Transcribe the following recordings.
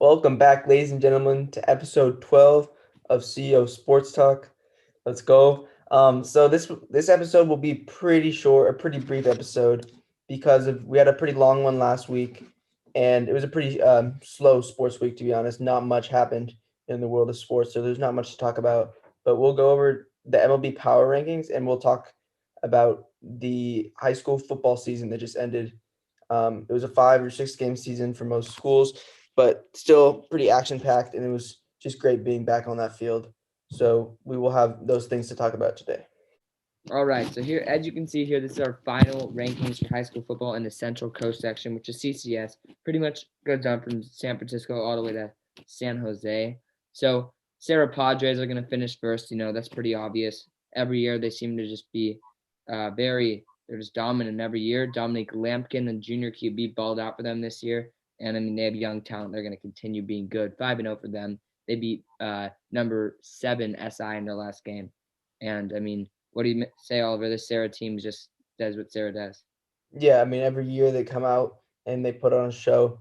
Welcome back, ladies and gentlemen, to episode 12 of CEO Sports Talk. Let's go. So this episode will be pretty short, a pretty brief episode because we had a pretty long one last week, and it was a pretty slow sports week, to be honest. Not much happened in the world of sports, so there's not much to talk about. But we'll go over the MLB power rankings, and we'll talk about the high school football season that just ended. It was a 5 or 6 game season for most schools, but still pretty action packed, and it was just great being back on that field. So we will have those things to talk about today. All right, so here, as you can see here, this is our final rankings for high school football in the Central Coast section, which is CCS. Pretty much goes down from San Francisco all the way to San Jose. So Sarah Padres are going to finish first. That's pretty obvious. Every year they seem to just be they're just dominant every year. Dominic Lampkin, the junior QB, balled out for them this year. And I mean, they have young talent. They're going to continue being good. 5-0 for them. They beat number 7 SI in their last game. And I mean, what do you say, Oliver? This Sarah team just does what Sarah does. Yeah, I mean, every year they come out and they put on a show.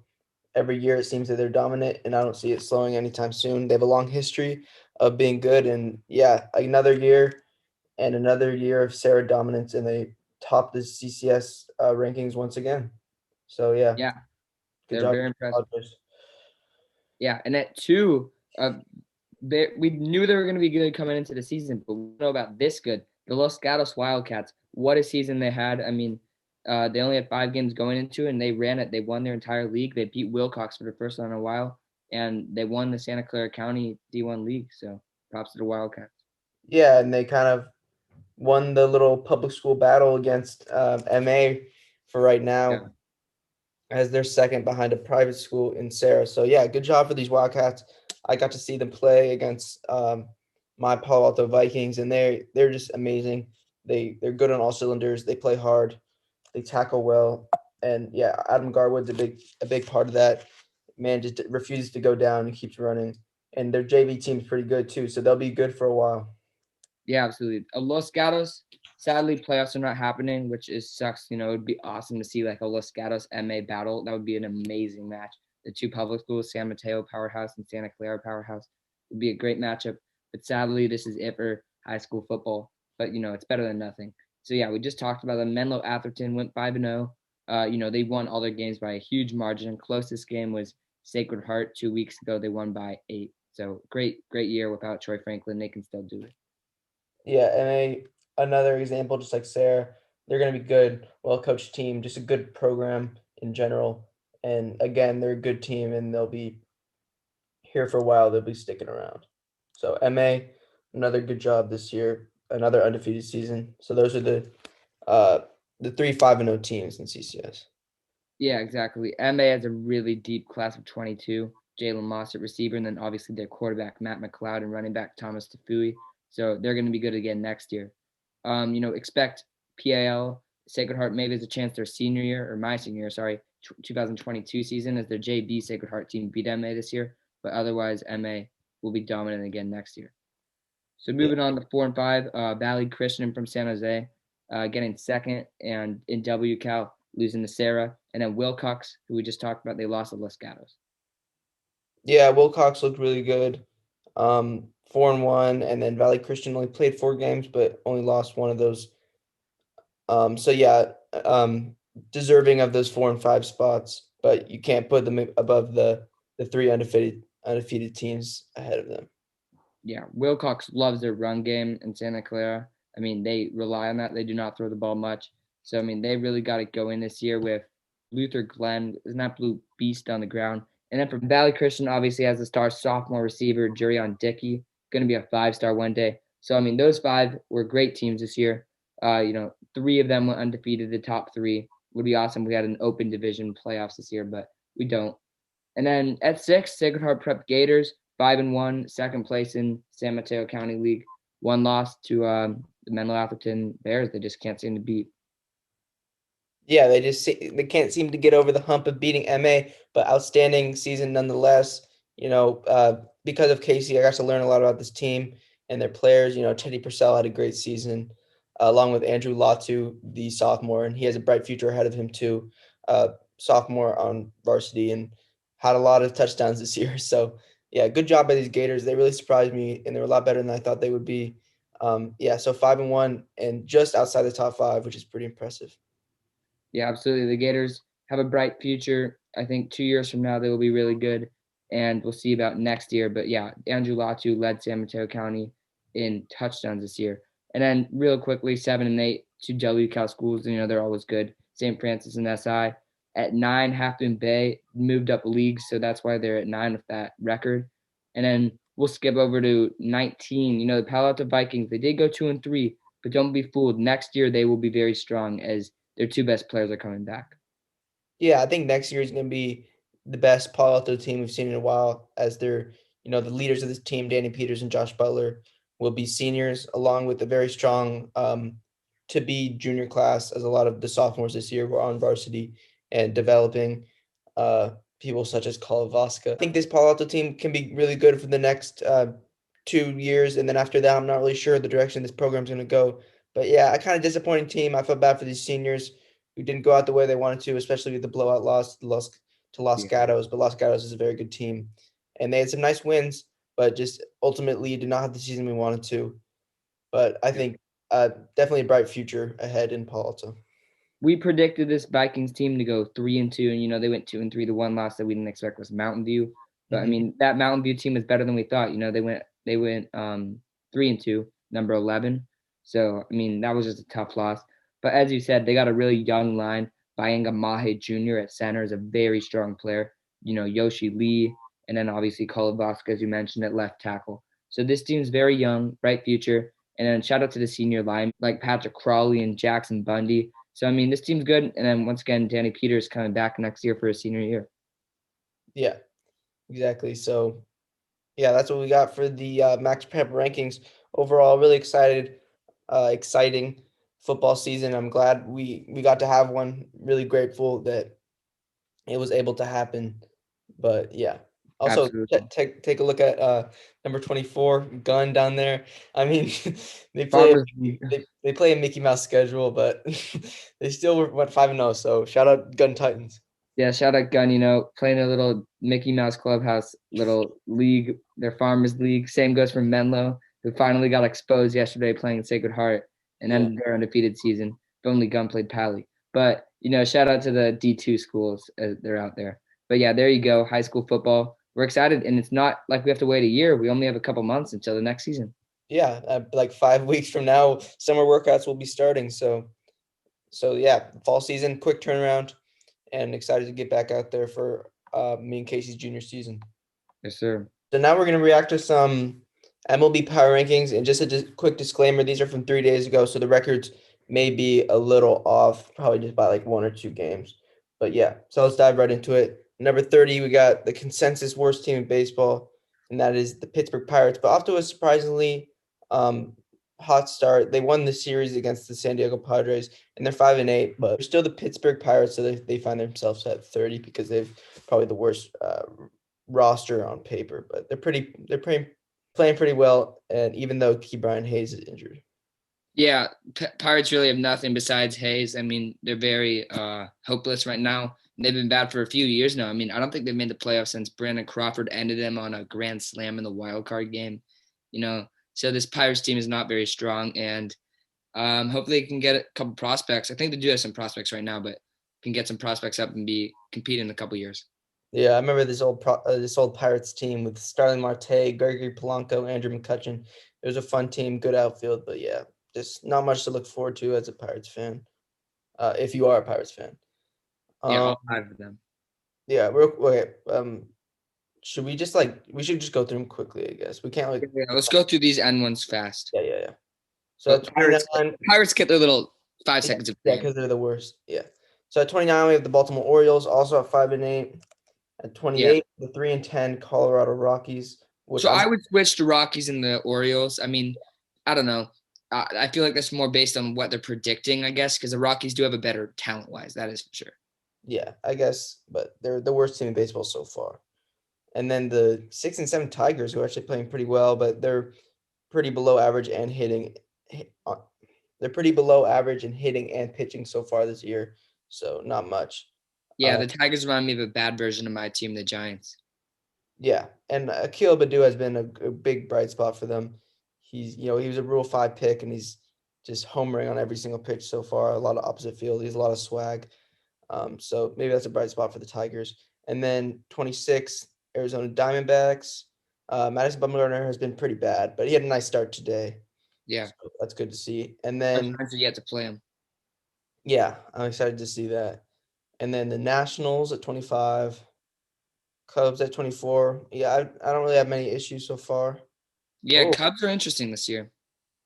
Every year it seems that they're dominant, and I don't see it slowing anytime soon. They have a long history of being good, and yeah, another year of Sarah dominance, and they top the CCS rankings once again. So yeah, Yeah, good they're job, very impressive. Padres. Yeah, and at 2, we knew they were going to be good coming into the season, but we don't know about this good. The Los Gatos Wildcats, what a season they had. I mean, they only had 5 games going into it, and they ran it. They won their entire league. They beat Wilcox for the first time in a while, and they won the Santa Clara County D1 league. So props to the Wildcats. Yeah, and they kind of won the little public school battle against MA for right Yeah. now as they're second behind a private school in Sarah. So yeah, good job for these Wildcats. I got to see them play against my Palo Alto Vikings, and they're just amazing. They're good on all cylinders. They play hard. They tackle well, and yeah, Adam Garwood's a big part of that. Man just refuses to go down and keeps running. And their JV team's pretty good too, so they'll be good for a while. Yeah, absolutely. Los Gatos, sadly, playoffs are not happening, which is sucks. It would be awesome to see like a Los Gatos MA battle. That would be an amazing match. The two public schools, San Mateo Powerhouse and Santa Clara Powerhouse, would be a great matchup. But sadly, this is it for high school football. But it's better than nothing. So yeah, we just talked about them. Menlo Atherton went 5-0. They won all their games by a huge margin. Closest game was Sacred Heart 2 weeks ago. They won by 8. So great year without Troy Franklin. They can still do it. Yeah, and another example, just like Sarah, they're going to be good, well coached team, just a good program in general. And again, they're a good team, and they'll be here for a while. They'll be sticking around. So MA, another good job this year, another undefeated season. So those are uh the 3 5-0 teams in CCS. Yeah, exactly. MA has a really deep class of 22. Jalen Moss at receiver, and then obviously their quarterback Matt McLeod and running back Thomas Tafui. So they're going to be good again next year. Expect PAL Sacred Heart maybe there's a chance their senior year or my senior year, sorry, 2022 season as their JV Sacred Heart team beat MA this year, but otherwise MA will be dominant again next year. So Yeah. moving on to 4 and 5, Valley Christian from San Jose, getting second, and in WCal losing to Sarah, and then Wilcox, who we just talked about, they lost to Los Gatos. Yeah, Wilcox looked really good. 4-1, and then Valley Christian only played 4 games, but only lost one of those. So yeah, deserving of those 4 and 5 spots, but you can't put them above the three undefeated teams ahead of them. Yeah, Wilcox loves their run game in Santa Clara. I mean, they rely on that. They do not throw the ball much. So, I mean, they really got it going this year with Luther Glenn, is not blue beast on the ground. And then from Valley Christian, obviously, has a star sophomore receiver, Jurion Dickey, going to be a 5-star one day. So, I mean, those 5 were great teams this year. 3 of them went undefeated. The top 3 would be awesome. We had an open division playoffs this year, but we don't. And then at 6, Sacred Heart Prep Gators, 5-1, second place in San Mateo County League. One loss to the Menlo Atherton Bears. They just can't seem to beat. Yeah, they can't seem to get over the hump of beating MA, but outstanding season nonetheless. Because of Casey, I got to learn a lot about this team and their players. Teddy Purcell had a great season, along with Andrew Latu, the sophomore, and he has a bright future ahead of him too. Sophomore on varsity and had a lot of touchdowns this year. So yeah, good job by these Gators. They really surprised me, and they're a lot better than I thought they would be. Yeah, so 5-1 and just outside the top five, which is pretty impressive. Yeah, absolutely. The Gators have a bright future. I think 2 years from now they will be really good, and we'll see about next year. But yeah, Andrew Latu led San Mateo County in touchdowns this year. And then real quickly, 7 and 8 to WCAL schools. You know they're always good. St. Francis and SI at 9. Half Moon Bay moved up leagues, so that's why they're at 9 with that record. And then we'll skip over to 19. You know the Palo Alto Vikings. They did go 2-3, but don't be fooled. Next year they will be very strong as their two best players are coming back. Yeah, I think next year is going to be the best Palo Alto team we've seen in a while, as they're, the leaders of this team, Danny Peters and Josh Butler, will be seniors, along with a very strong to be junior class, as a lot of the sophomores this year were on varsity and developing uh, people such as Kalavaska. I think this Palo Alto team can be really good for the next 2 years, and then after that, I'm not really sure the direction this program's going to go. But yeah, a kind of disappointing team. I feel bad for these seniors who didn't go out the way they wanted to, especially with the blowout loss to Los Yeah. Gatos. But Los Gatos is a very good team, and they had some nice wins, but just ultimately did not have the season we wanted to. But I think definitely a bright future ahead in Palo Alto. We predicted this Vikings team to go 3-2, and they went 2-3. The one loss that we didn't expect was Mountain View, but I Mhm. mean that Mountain View team is better than we thought. They went 3-2, number 11. So I mean that was just a tough loss. But as you said, they got a really young line. Bayenga Mahe Jr. at center is a very strong player. Yoshi Lee, and then obviously Kolovaska, as you mentioned, at left tackle. So this team's very young, bright future. And then shout out to the senior line like Patrick Crawley and Jackson Bundy. So I mean, this team's good. And then once again, Danny Peters coming back next year for his senior year. Yeah, exactly. So yeah, that's what we got for the Max Prep rankings. Overall, really exciting football season. I'm glad we got to have one. Really grateful that it was able to happen. But yeah, also Absolutely. take a look at number 24 Gun down there. I mean, they play Farmers League. they play a Mickey Mouse schedule, but they still went 5-0. So shout out Gun Titans. Yeah, shout out Gun, playing a little Mickey Mouse Clubhouse little league, their Farmers League. Same goes for Menlo, who finally got exposed yesterday playing Sacred Heart and Yeah. ended their undefeated season. If only Gun played Pally. But, shout out to the D2 schools. They're out there. But yeah, there you go. High school football. We're excited. And it's not like we have to wait a year. We only have a couple months until the next season. Yeah, like 5 weeks from now, summer workouts will be starting. So yeah, fall season, quick turnaround, and excited to get back out there for me and Casey's junior season. Yes, sir. So now we're going to react to some MLB power rankings. And just a quick disclaimer, these are from 3 days ago, so the records may be a little off, probably just by like 1 or 2 games. But yeah, so let's dive right into it. Number 30, we got the consensus worst team in baseball, and that is the Pittsburgh Pirates. But off to a surprisingly um, hot start. They won the series against the San Diego Padres, and they're 5-8, but they're still the Pittsburgh Pirates, so they find themselves at 30 because they've probably the worst roster on paper, but playing pretty well. And even though Key Brian Hayes is injured, Yeah, Pirates really have nothing besides Hayes. I mean, they're very hopeless right now. They've been bad for a few years now. I mean, I don't think they've made the playoffs since Brandon Crawford ended them on a grand slam in the wild card game. So this Pirates team is not very strong, and hopefully they can get a couple prospects. I think they do have some prospects right now, but can get some prospects up and be compete in a couple years. yeah, I remember this old Pirates team with Starling Marte, Gregory Polanco, Andrew McCutcheon. It was a fun team, good outfield, but yeah, just not much to look forward to as a Pirates fan. If you are a Pirates fan, Yeah, um, all 5 of them. yeah, real okay. Should we just we should just go through them quickly? I guess we can't Yeah, let's go through these end ones fast. yeah. So at But Pirates, 29, Pirates get their little five yeah, seconds of yeah, fame. because they're the worst. Yeah. So at 29, we have the Baltimore Orioles, also at 5-8. At Yeah. 28, the 3-10 Colorado Rockies, which So I'm I would switch to Rockies and the Orioles. I mean, I don't know. I feel like that's more based on what they're predicting, I guess, because the Rockies do have a better talent wise. That is for sure. yeah, I guess, but they're the worst team in baseball so far. And then the 6-7 Tigers, who are actually playing pretty well, but they're pretty below average and hitting. They're pretty below average in hitting and pitching so far this year, so not much. Yeah, the Tigers remind me of a bad version of my team, the Giants. Yeah, and Akil Badu has been a big bright spot for them. He was a Rule 5 pick, and he's just homering on every single pitch so far. A lot of opposite field. He's a lot of swag. So maybe that's a bright spot for the Tigers. And then 26, Arizona Diamondbacks. Madison Bumgarner has been pretty bad, but he had a nice start today. Yeah, So that's good to see. And our then, Giants are yet to play them. yeah, I'm excited to see that. And then the Nationals at 25, Cubs at 24. Yeah, I don't really have many issues so far. Yeah, Oh, Cubs are interesting this year.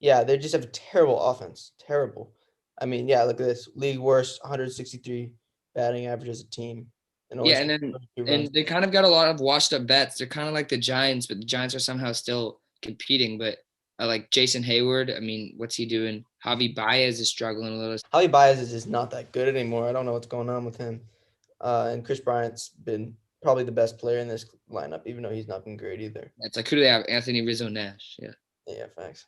yeah, they just have a terrible offense. Terrible. I mean, yeah, look at this. League worst 163 batting average as a team and only Yeah, scored 32 runs. and they kind of got a lot of washed up vets. They're kind of like the Giants, but the Giants are somehow still competing. But like Jason Hayward, I mean, what's he doing? Javi Baez is struggling a little. Javi Baez is just not that good anymore. I don't know what's going on with him. And Chris Bryant's been probably the best player in this lineup, even though he's not been great either. It's like who do they have? Anthony Rizzo Nash. Yeah. Yeah, thanks.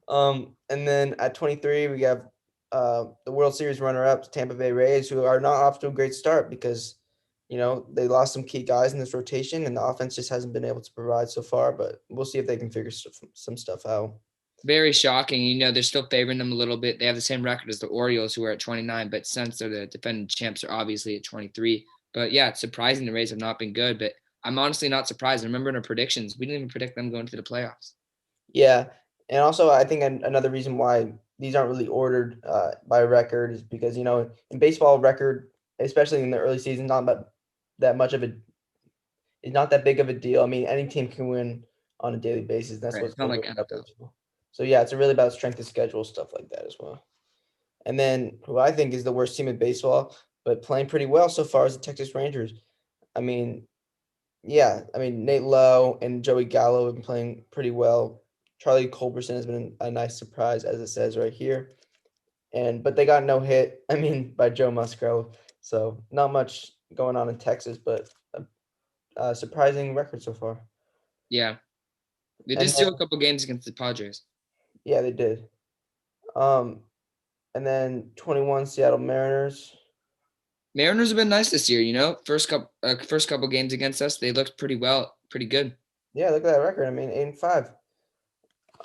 And then at 23, we have the World Series runner-ups, Tampa Bay Rays, who are not off to a great start because, they lost some key guys in this rotation, and the offense just hasn't been able to provide so far. But we'll see if they can figure some stuff out. Very shocking. They're still favoring them a little bit. They have the same record as the Orioles, who are at 29, but since they're the defending champs, are obviously at 23. But yeah, it's surprising the Rays have not been good. But I'm honestly not surprised. I remember in our predictions, we didn't even predict them going to the playoffs. Yeah, and also I think another reason why these aren't really ordered by record is because in baseball record, especially in the early season, that much of a it's not that big of a deal. I mean, any team can win on a daily basis. That's Right. what's It's not so like great about NFL. baseball. So yeah, it's really about strength of schedule stuff like that as well. And then who I think is the worst team in baseball, but playing pretty well so far is the Texas Rangers. I mean, yeah, I mean Nate Lowe and Joey Gallo have been playing pretty well. Charlie Culberson has been a nice surprise, as it says right here. But they got no hit. I mean, by Joe Musgrove. So not much going on in Texas, but a surprising record so far. Yeah. They did And steal a couple games against the Padres. yeah, they did. Um, and then 21 Seattle Mariners. Mariners have been nice this year. First couple games against us, they looked pretty well, pretty good. Yeah, look at that record. I mean, 8-5.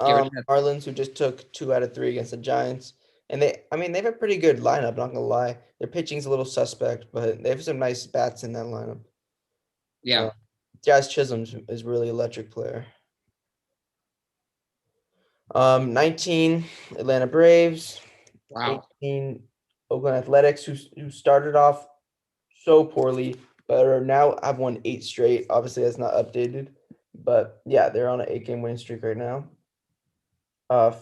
Get rid of that. Marlins, who just took 2 out of 3 against the Giants, and they've a pretty good lineup. Not gonna lie, their pitching's a little suspect, but they have some nice bats in that lineup. Uh, Yeah. Jazz Chisholm is really electric player. 19 Atlanta Braves, Wow. 18 Oakland Athletics, who started off so poorly, but are now have won 8 straight. Obviously, that's not updated, but yeah, they're on an 8-game winning streak right now.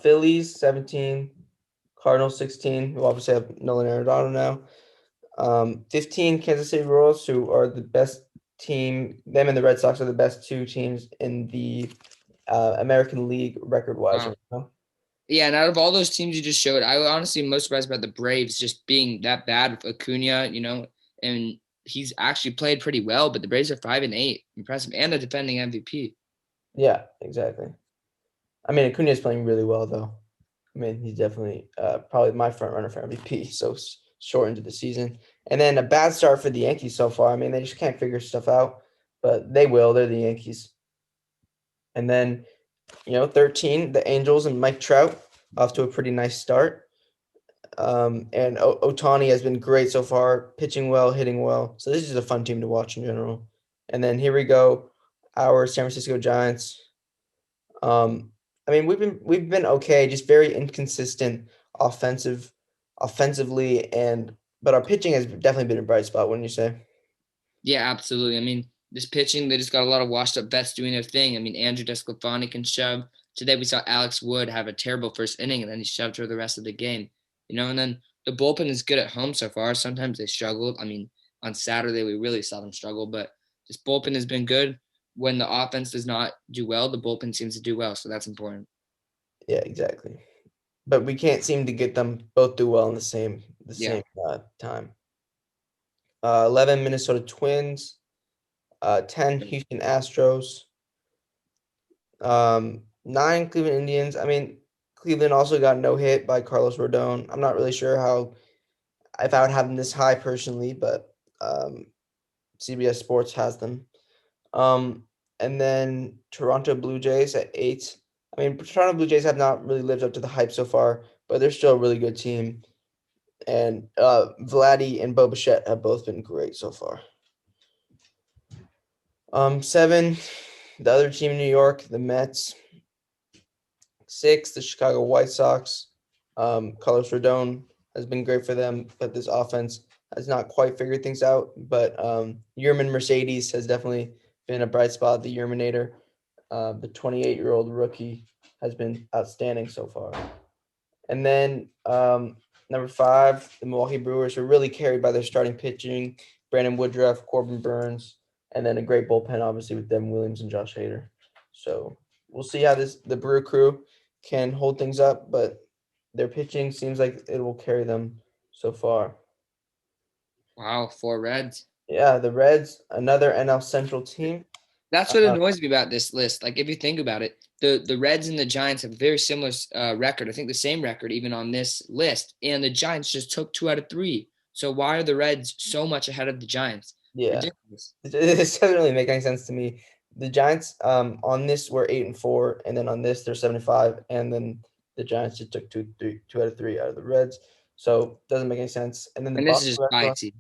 Phillies 17, Cardinals 16, who obviously have Nolan Arenado now. 15 Kansas City Royals, who are the best team. Them and the Red Sox are the best 2 teams in the American League record-wise Wow. right now. Yeah, and out of all those teams you just showed, I honestly am most surprised about the Braves just being that bad with Acuna, and he's actually played pretty well, but the Braves are 5-8. Impressive. And the defending MVP. Yeah, exactly. I mean, Acuna is playing really well, though. I mean, he's definitely probably my front runner for MVP. So short into the season, and then a bad start for the Yankees so far. I mean, they just can't figure stuff out, but they will. They're the Yankees. And then 13, the Angels and Mike Trout off to a pretty nice start. And Otani has been great so far, pitching well, hitting well. So this is a fun team to watch in general. And then here we go, our San Francisco Giants. I mean, we've been okay, just very inconsistent offensively, but our pitching has definitely been a bright spot, wouldn't you say? Yeah, absolutely. I mean, this pitching, they just got a lot of washed up vets doing their thing. I mean, Andrew Desclafani can shove. Today we saw Alex Wood have a terrible first inning and then he shoved her the rest of the game. And then the bullpen is good at home so far. Sometimes they struggled. I mean, on Saturday we really saw them struggle, but this bullpen has been good. When the offense does not do well, the bullpen seems to do well, so that's important. Yeah, exactly. But we can't seem to get them both do well in the Yeah. same time. 11 Minnesota Twins, 10 Houston Astros, 9 Cleveland Indians. I mean, Cleveland also got no hit by Carlos Rodon. I'm not really sure how if I would have them this high personally, but CBS Sports has them. And then Toronto Blue Jays at 8. I mean, Toronto Blue Jays have not really lived up to the hype so far, but they're still a really good team. And Vladdy and Bo Bichette have both been great so far. 7, the other team in New York, the Mets. 6, the Chicago White Sox. Carlos Rodon has been great for them, but this offense has not quite figured things out. But Yerman Mercedes has definitely been a bright spot. The Yerminator, the 28-year-old rookie, has been outstanding so far. And then number 5, the Milwaukee Brewers are really carried by their starting pitching, Brandon Woodruff, Corbin Burns, and then a great bullpen, obviously, with Devin Williams and Josh Hader. So we'll see how the Brewer crew can hold things up, but their pitching seems like it will carry them so far. Wow, 4 Reds. Yeah, the Reds, another NL Central team. That's what annoys me about this list. Like, if you think about it, the Reds and the Giants have a very similar record. I think the same record even on this list. And the Giants just took 2 out of 3. So why are the Reds so much ahead of the Giants? Yeah, Ridiculous. this doesn't really make any sense to me. The Giants on this were 8-4, and then on this they're 75, and then the Giants just took 2 out of 3 out of the Reds. So doesn't make any sense. And then the And this is Boston just Red Sox. biasy.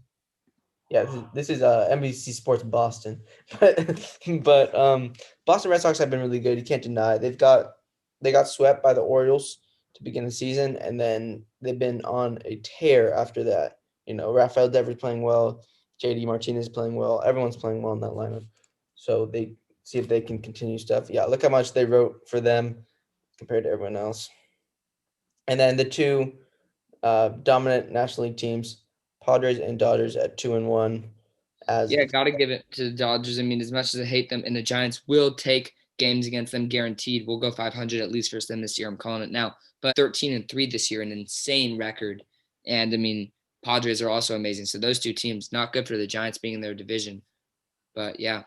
Yeah, this is NBC Sports Boston, but Boston Red Sox have been really good. You can't deny they got swept by the Orioles to begin the season, and then they've been on a tear after that. You know, Rafael Devers playing well, JD Martinez playing well, everyone's playing well in that lineup. So they see if they can continue stuff. Yeah, look how much they wrote for them compared to everyone else. And then the 2 dominant National League teams, Padres and Dodgers at 2-1. Yeah, got to give it to the Dodgers. I mean, as much as I hate them, and the Giants will take games against them guaranteed. We'll go 500 at least versus them this year. I'm calling it now. But 13-3 this year, an insane record. And I mean, Padres are also amazing. So those 2 teams, not good for the Giants being in their division. But yeah,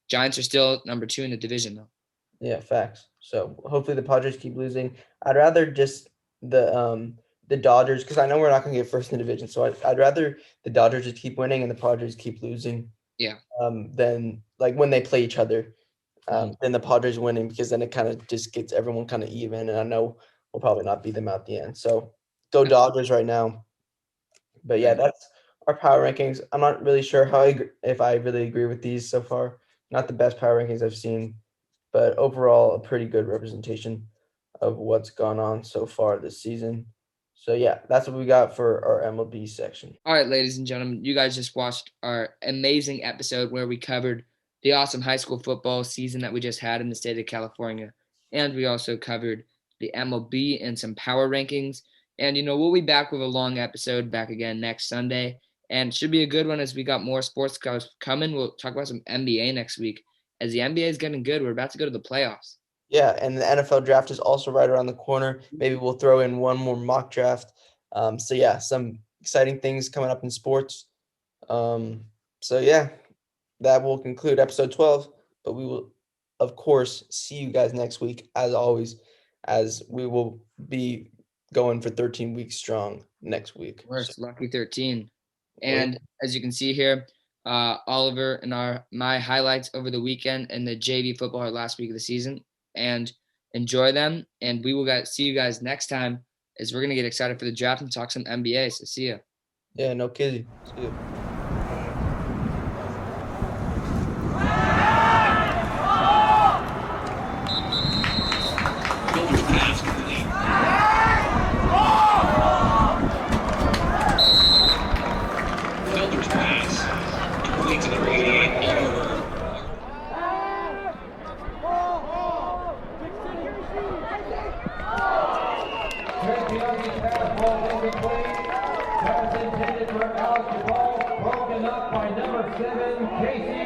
Giants are still number 2 in the division though. Yeah, facts. So hopefully the Padres keep losing. I'd rather just the Dodgers, because I know we're not going to get first in the division. So I'd rather the Dodgers just keep winning and the Padres keep losing. Yeah. Than like when they play each other, than the Padres winning, because then it kind of just gets everyone kind of even. And I know we'll probably not beat them out the end. So go Dodgers right now. But yeah, that's our power rankings. I'm not really sure if I really agree with these so far. Not the best power rankings I've seen, but overall a pretty good representation of what's gone on so far this season. So yeah, that's what we got for our MLB section. All right, ladies and gentlemen, you guys just watched our amazing episode where we covered the awesome high school football season that we just had in the state of California. And we also covered the MLB and some power rankings. And, we'll be back with a long episode back again next Sunday. And it should be a good one as we got more sports coming. We'll talk about some NBA next week. As the NBA is getting good, we're about to go to the playoffs. Yeah, and the NFL draft is also right around the corner. Maybe we'll throw in one more mock draft. So yeah, some exciting things coming up in sports. So yeah, that will conclude episode 12. But we will, of course, see you guys next week, as always, as we will be going for 13 weeks strong next week. Worst, lucky 13. And as you can see here, Oliver and my highlights over the weekend and the JV football our last week of the season. And enjoy them. And we will see you guys next time as we're going to get excited for the draft and talk some NBA. So see ya. Yeah, no kidding. See ya. Pass intended for Alex Ball, broken up by number 7, Casey